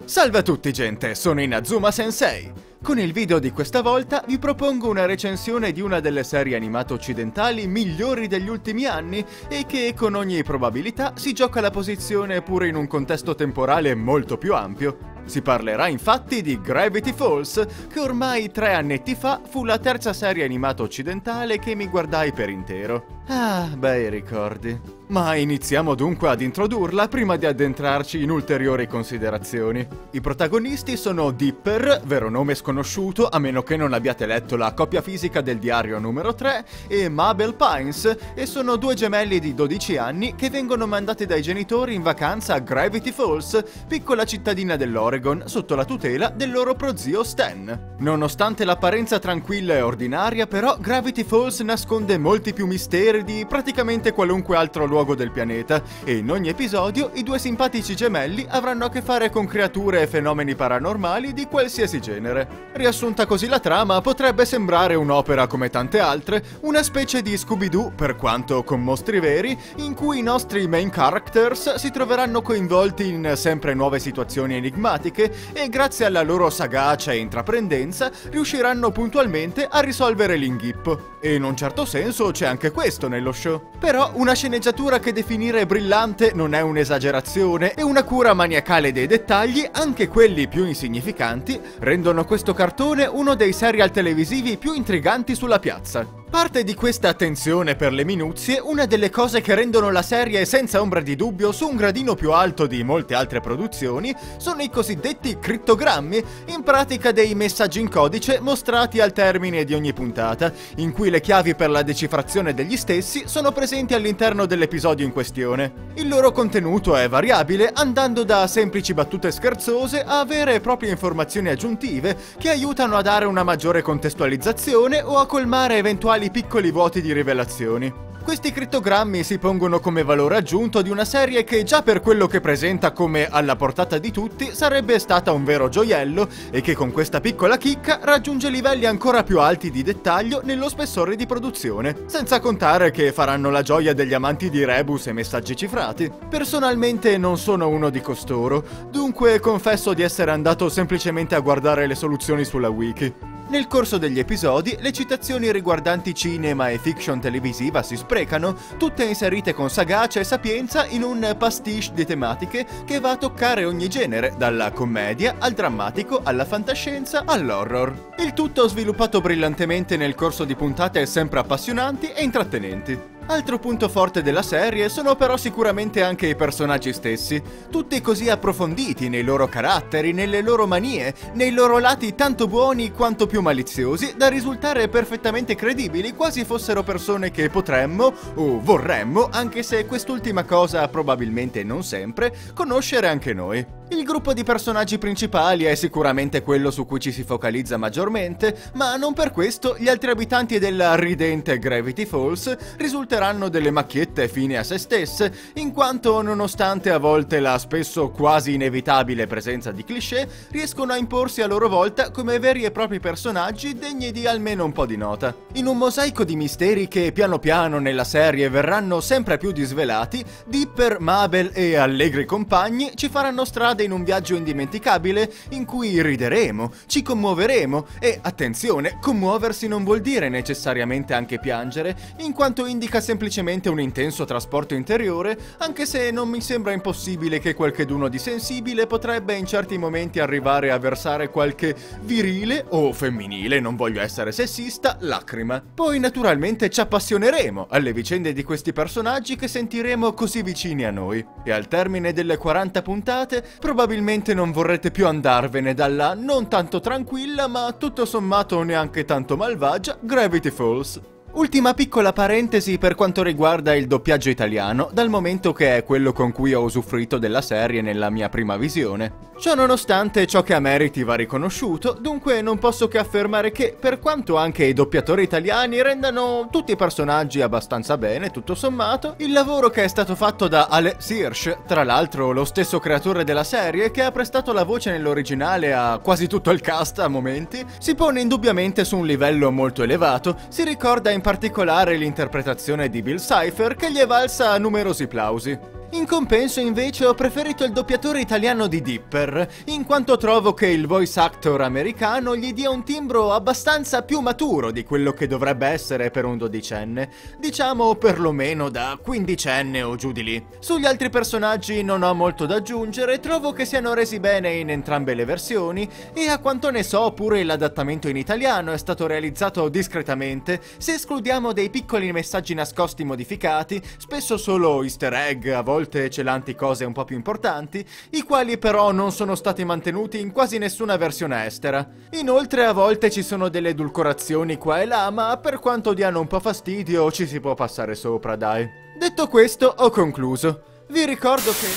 Salve a tutti gente, sono Inazuma Sensei. Con il video di questa volta vi propongo una recensione di una delle serie animate occidentali migliori degli ultimi anni e che con ogni probabilità si gioca la posizione pure in un contesto temporale molto più ampio. Si parlerà infatti di Gravity Falls, che ormai 3 annetti fa fu la terza serie animata occidentale che mi guardai per intero. Ah, bei ricordi. Ma iniziamo dunque ad introdurla prima di addentrarci in ulteriori considerazioni. I protagonisti sono Dipper, vero nome sconosciuto a meno che non abbiate letto la copia fisica del diario numero 3, e Mabel Pines, e sono due gemelli di 12 anni che vengono mandati dai genitori in vacanza a Gravity Falls, piccola cittadina dell'Oregon, sotto la tutela del loro prozio Stan. Nonostante l'apparenza tranquilla e ordinaria, però Gravity Falls nasconde molti più misteri di praticamente qualunque altro luogo del pianeta, e in ogni episodio i due simpatici gemelli avranno a che fare con creature e fenomeni paranormali di qualsiasi genere. Riassunta così la trama, potrebbe sembrare un'opera come tante altre, una specie di Scooby-Doo, per quanto con mostri veri, in cui i nostri main characters si troveranno coinvolti in sempre nuove situazioni enigmatiche e grazie alla loro sagacia e intraprendenza riusciranno puntualmente a risolvere l'inghippo. E in un certo senso c'è anche questo nello show. Però una sceneggiatura che definire brillante non è un'esagerazione, e una cura maniacale dei dettagli, anche quelli più insignificanti, rendono questo cartone uno dei serial televisivi più intriganti sulla piazza. Parte di questa attenzione per le minuzie una delle cose che rendono la serie senza ombra di dubbio su un gradino più alto di molte altre produzioni sono i cosiddetti crittogrammi, in pratica dei messaggi in codice mostrati al termine di ogni puntata, in cui le chiavi per la decifrazione degli stessi sono presenti all'interno dell'episodio in questione. Il loro contenuto è variabile, andando da semplici battute scherzose a vere e proprie informazioni aggiuntive che aiutano a dare una maggiore contestualizzazione o a colmare eventuali piccoli vuoti di rivelazioni. Questi crittogrammi si pongono come valore aggiunto di una serie che già per quello che presenta come alla portata di tutti sarebbe stata un vero gioiello, e che con questa piccola chicca raggiunge livelli ancora più alti di dettaglio nello spessore di produzione, senza contare che faranno la gioia degli amanti di rebus e messaggi cifrati. Personalmente non sono uno di costoro, dunque confesso di essere andato semplicemente a guardare le soluzioni sulla wiki. Nel corso degli episodi, le citazioni riguardanti cinema e fiction televisiva si sprecano, tutte inserite con sagacia e sapienza in un pastiche di tematiche che va a toccare ogni genere, dalla commedia al drammatico, alla fantascienza, all'horror. Il tutto sviluppato brillantemente nel corso di puntate sempre appassionanti e intrattenenti. Altro punto forte della serie sono però sicuramente anche i personaggi stessi, tutti così approfonditi nei loro caratteri, nelle loro manie, nei loro lati tanto buoni quanto più maliziosi, da risultare perfettamente credibili, quasi fossero persone che potremmo, o vorremmo, anche se quest'ultima cosa probabilmente non sempre, conoscere anche noi. Il gruppo di personaggi principali è sicuramente quello su cui ci si focalizza maggiormente, ma non per questo gli altri abitanti della ridente Gravity Falls risulteranno delle macchiette fine a se stesse, in quanto nonostante a volte la spesso quasi inevitabile presenza di cliché, riescono a imporsi a loro volta come veri e propri personaggi degni di almeno un po' di nota. In un mosaico di misteri che piano piano nella serie verranno sempre più disvelati, Dipper, Mabel e allegri compagni ci faranno strada in un viaggio indimenticabile in cui rideremo, ci commuoveremo e, attenzione, commuoversi non vuol dire necessariamente anche piangere, in quanto indica semplicemente un intenso trasporto interiore, anche se non mi sembra impossibile che qualcheduno di sensibile potrebbe in certi momenti arrivare a versare qualche virile o femminile, non voglio essere sessista, lacrima. Poi naturalmente ci appassioneremo alle vicende di questi personaggi che sentiremo così vicini a noi, e al termine delle 40 puntate probabilmente non vorrete più andarvene dalla non tanto tranquilla ma tutto sommato neanche tanto malvagia Gravity Falls. Ultima piccola parentesi per quanto riguarda il doppiaggio italiano, dal momento che è quello con cui ho usufruito della serie nella mia prima visione. Ciò nonostante, ciò che ha meriti va riconosciuto, dunque non posso che affermare che, per quanto anche i doppiatori italiani rendano tutti i personaggi abbastanza bene, tutto sommato, il lavoro che è stato fatto da Alex Hirsch, tra l'altro lo stesso creatore della serie che ha prestato la voce nell'originale a quasi tutto il cast a momenti, si pone indubbiamente su un livello molto elevato. Si ricorda in particolare l'interpretazione di Bill Cipher, che gli è valsa numerosi plausi. In compenso invece ho preferito il doppiatore italiano di Dipper, in quanto trovo che il voice actor americano gli dia un timbro abbastanza più maturo di quello che dovrebbe essere per un dodicenne, diciamo perlomeno da quindicenne o giù di lì. Sugli altri personaggi non ho molto da aggiungere, trovo che siano resi bene in entrambe le versioni e a quanto ne so pure l'adattamento in italiano è stato realizzato discretamente, se escludiamo dei piccoli messaggi nascosti modificati, spesso solo easter egg, a volte celanti cose un po' più importanti, i quali però non sono stati mantenuti in quasi nessuna versione estera. Inoltre a volte ci sono delle edulcorazioni qua e là, ma per quanto diano un po' fastidio ci si può passare sopra, dai. Detto questo, ho concluso. Vi ricordo che...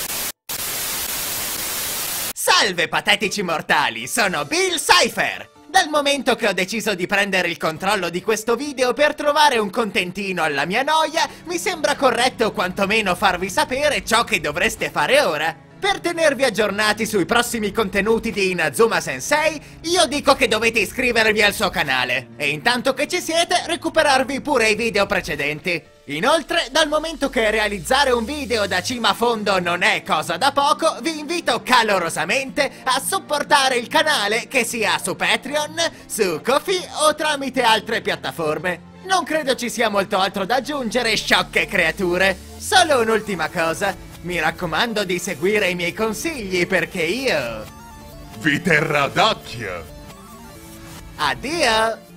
Salve patetici mortali, sono Bill Cipher! Dal momento che ho deciso di prendere il controllo di questo video per trovare un contentino alla mia noia, mi sembra corretto quantomeno farvi sapere ciò che dovreste fare ora. Per tenervi aggiornati sui prossimi contenuti di Inazuma Sensei, io dico che dovete iscrivervi al suo canale e intanto che ci siete recuperarvi pure i video precedenti. Inoltre, dal momento che realizzare un video da cima a fondo non è cosa da poco, vi invito calorosamente a supportare il canale, che sia su Patreon, su Ko-fi o tramite altre piattaforme. Non credo ci sia molto altro da aggiungere, sciocche creature. Solo un'ultima cosa, mi raccomando di seguire i miei consigli perché io... vi terrà d'occhio! Addio!